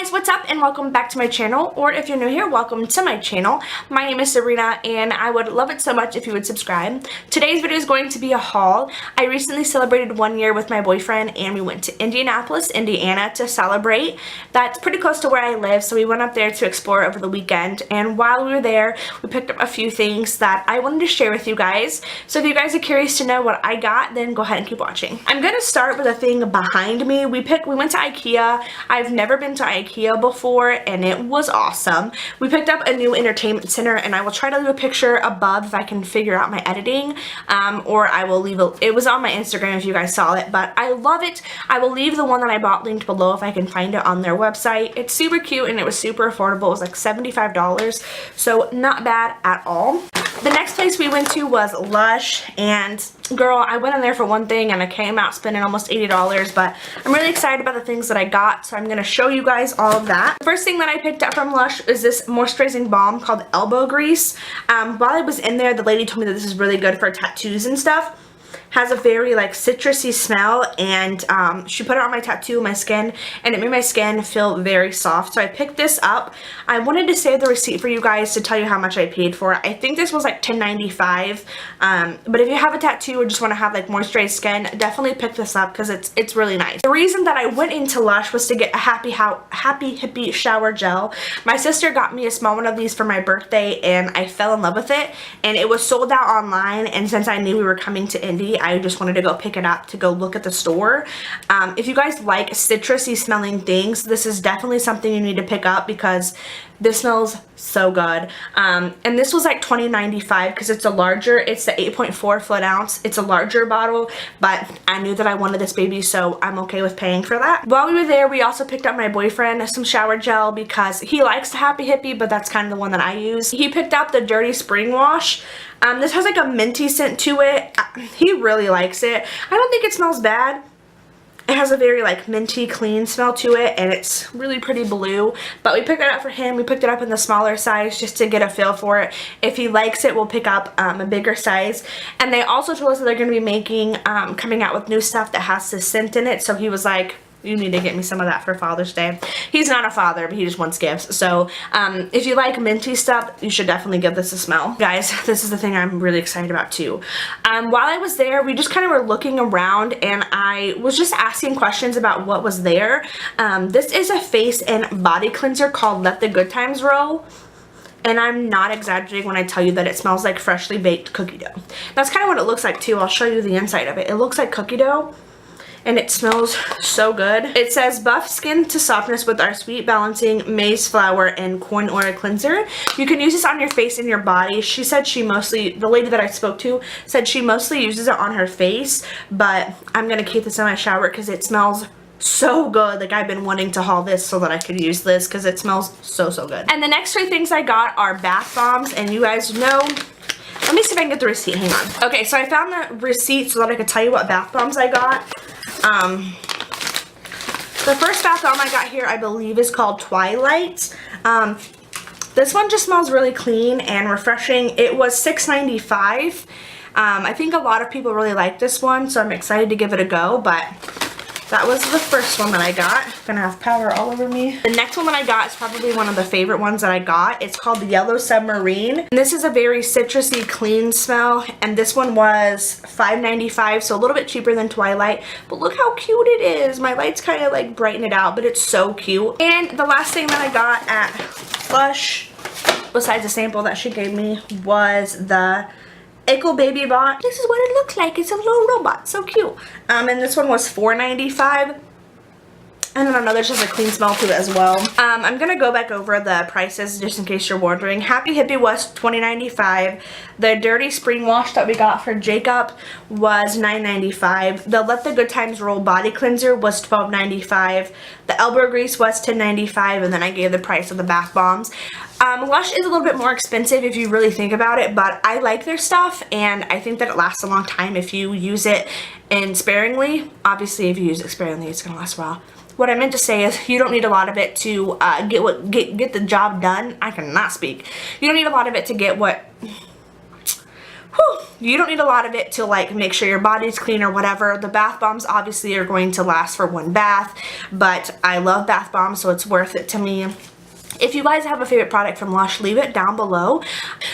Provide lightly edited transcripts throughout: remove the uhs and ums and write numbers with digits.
guys, what's up and welcome back to my channel, or if you're new here, welcome to my channel. My name is Sabrina and I would love it so much if you would subscribe. Today's video is going to be a haul. I recently celebrated 1 year with my boyfriend and we went to Indianapolis, Indiana to celebrate. That's pretty close to where I live, so we went up there to explore over the weekend, and while we were there, we picked up a few things that I wanted to share with you guys. So if you guys are curious to know what I got, then go ahead and keep watching. I'm going to start with a thing behind me. We went to IKEA. I've never been to IKEA before and it was awesome. We picked up a new entertainment center, and I will try to leave a picture above if I can figure out my editing, or I will leave it was on my Instagram if you guys saw it, but I love it. I will leave the one that I bought linked below if I can find it on their website. It's super cute and it was super affordable. It was like $75, so not bad at all. The next place we went to was Lush, and girl, I went in there for one thing and I came out spending almost $80, but I'm really excited about the things that I got, so I'm going to show you guys all of that. The first thing that I picked up from Lush is this moisturizing balm called elbow grease. While I was in there, the lady told me that this is really good for tattoos and stuff. Has a very like citrusy smell, and she put it on my tattoo, my skin, and it made my skin feel very soft. So I picked this up. I wanted to save the receipt for you guys to tell you how much I paid for it. I think this was like $10.95, but if you have a tattoo or just want to have like moisturized skin, definitely pick this up because it's really nice. The reason that I went into Lush was to get a Happy Hippie shower gel. My sister got me a small one of these for my birthday and I fell in love with it, and it was sold out online, and since I knew we were coming to Indy, I just wanted to go pick it up to go look at the store. If you guys like citrusy smelling things, this is definitely something you need to pick up because this smells so good. And this was like $20.95 because it's the 8.4 fluid ounce. It's a larger bottle, but I knew that I wanted this baby, so I'm okay with paying for that. While we were there, we also picked up my boyfriend some shower gel because he likes the Happy Hippie, but that's kind of the one that I use. He picked up the Dirty Spring Wash. This has like a minty scent to it. He really likes it. I don't think it smells bad. It has a very like minty clean smell to it, and it's really pretty blue, but we picked it up for him. We picked it up in the smaller size just to get a feel for it. If he likes it, we'll pick up a bigger size. And they also told us that they're going to be coming out with new stuff that has this scent in it, so he was like, you need to get me some of that for Father's Day. He's not a father, but he just wants gifts. So if you like minty stuff, you should definitely give this a smell. Guys, this is the thing I'm really excited about too. While I was there, we just kind of were looking around and I was just asking questions about what was there. This is a face and body cleanser called Let the Good Times Roll. And I'm not exaggerating when I tell you that it smells like freshly baked cookie dough. That's kind of what it looks like too. I'll show you the inside of it. It looks like cookie dough, and it smells so good. It says buff skin to softness with our sweet balancing maize flour and corn oil cleanser. You can use this on your face and your body. She said the lady that I spoke to said she mostly uses it on her face, but I'm gonna keep this in my shower because it smells so good. Like, I've been wanting to haul this so that I could use this because it smells so good. And the next 3 things I got are bath bombs, and you guys know, let me see if I can get the receipt, hang on. Okay, so I found the receipt so that I could tell you what bath bombs I got. The first bath bomb I got here, I believe, is called Twilight. This one just smells really clean and refreshing. It was $6.95. I think a lot of people really like this one, so I'm excited to give it a go, but that was the first one that I got. I'm gonna have powder all over me. The next one that I got is probably one of the favorite ones that I got. It's called the Yellow Submarine. And this is a very citrusy, clean smell. And this one was $5.95, so a little bit cheaper than Twilight. But look how cute it is. My lights kind of like brighten it out, but it's so cute. And the last thing that I got at Lush, besides the sample that she gave me, was the Echo Baby Bot. This is what it looks like. It's a little robot. So cute. And this one was $4.95. And then another just a clean smell to it as well. I'm going to go back over the prices just in case you're wondering. Happy Hippie was $20.95. The Dirty Spring Wash that we got for Jacob was $9.95. The Let the Good Times Roll Body Cleanser was $12.95. The elbow grease was $10.95. And then I gave the price of the bath bombs. Lush is a little bit more expensive if you really think about it, but I like their stuff and I think that it lasts a long time if you use it sparingly. Obviously, if you use it sparingly, it's going to last a while. What I meant to say is you don't need a lot of it to get the job done. I cannot speak. You don't need a lot of it to get what whew, you don't need a lot of it to like make sure your body's clean or whatever. The bath bombs obviously are going to last for one bath, but I love bath bombs, so it's worth it to me. If you guys have a favorite product from Lush, leave it down below.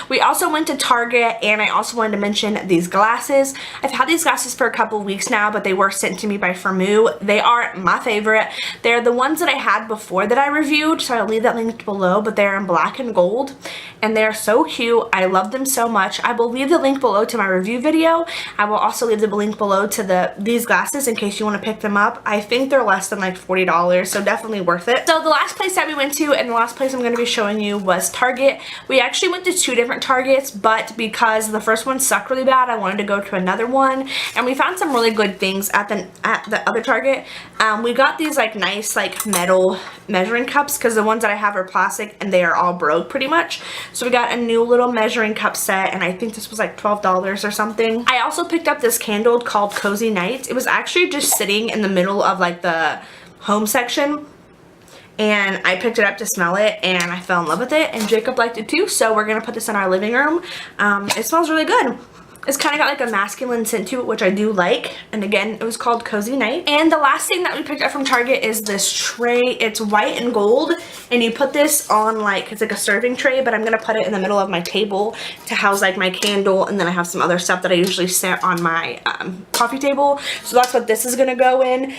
We also went to Target, and I also wanted to mention these glasses. I've had these glasses for a couple weeks now, but they were sent to me by Firmoo. They are my favorite. They're the ones that I had before that I reviewed, so I'll leave that linked below, but they're in black and gold, and they're so cute. I love them so much. I will leave the link below to my review video. I will also leave the link below to these glasses in case you want to pick them up. I think they're less than like $40, so definitely worth it. So the last place that we went to, and the last place I'm going to be showing you, was Target. We actually went to two different Targets, but because the first one sucked really bad, I wanted to go to another one, and we found some really good things at the other Target. We got these like nice like metal measuring cups because the ones that I have are plastic and they are all broke pretty much. So we got a new little measuring cup set, and I think this was like $12 or something. I also picked up this candle called Cozy Nights. It was actually just sitting in the middle of like the home section, and I picked it up to smell it, and I fell in love with it, and Jacob liked it too, so we're gonna put this in our living room. It smells really good. It's kind of got like a masculine scent to it, which I do like. And again, it was called Cozy Night. And the last thing that we picked up from Target is this tray. It's white and gold, and you put this on like, it's like a serving tray, but I'm going to put it in the middle of my table to house like my candle, and then I have some other stuff that I usually set on my coffee table. So that's what this is going to go in.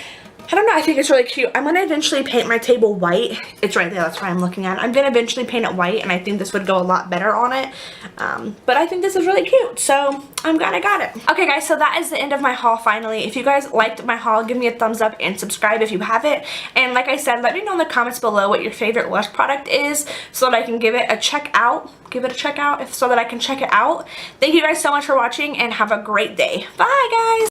I don't know, I think it's really cute. I'm going to eventually paint my table white. It's right there, that's why I'm looking at it. I'm going to eventually paint it white, and I think this would go a lot better on it. But I think this is really cute, so I'm glad I got it. Okay guys, so that is the end of my haul finally. If you guys liked my haul, give me a thumbs up and subscribe if you haven't. And like I said, let me know in the comments below what your favorite Lush product is so that I can give it a check out. So that I can check it out. Thank you guys so much for watching, and have a great day. Bye guys!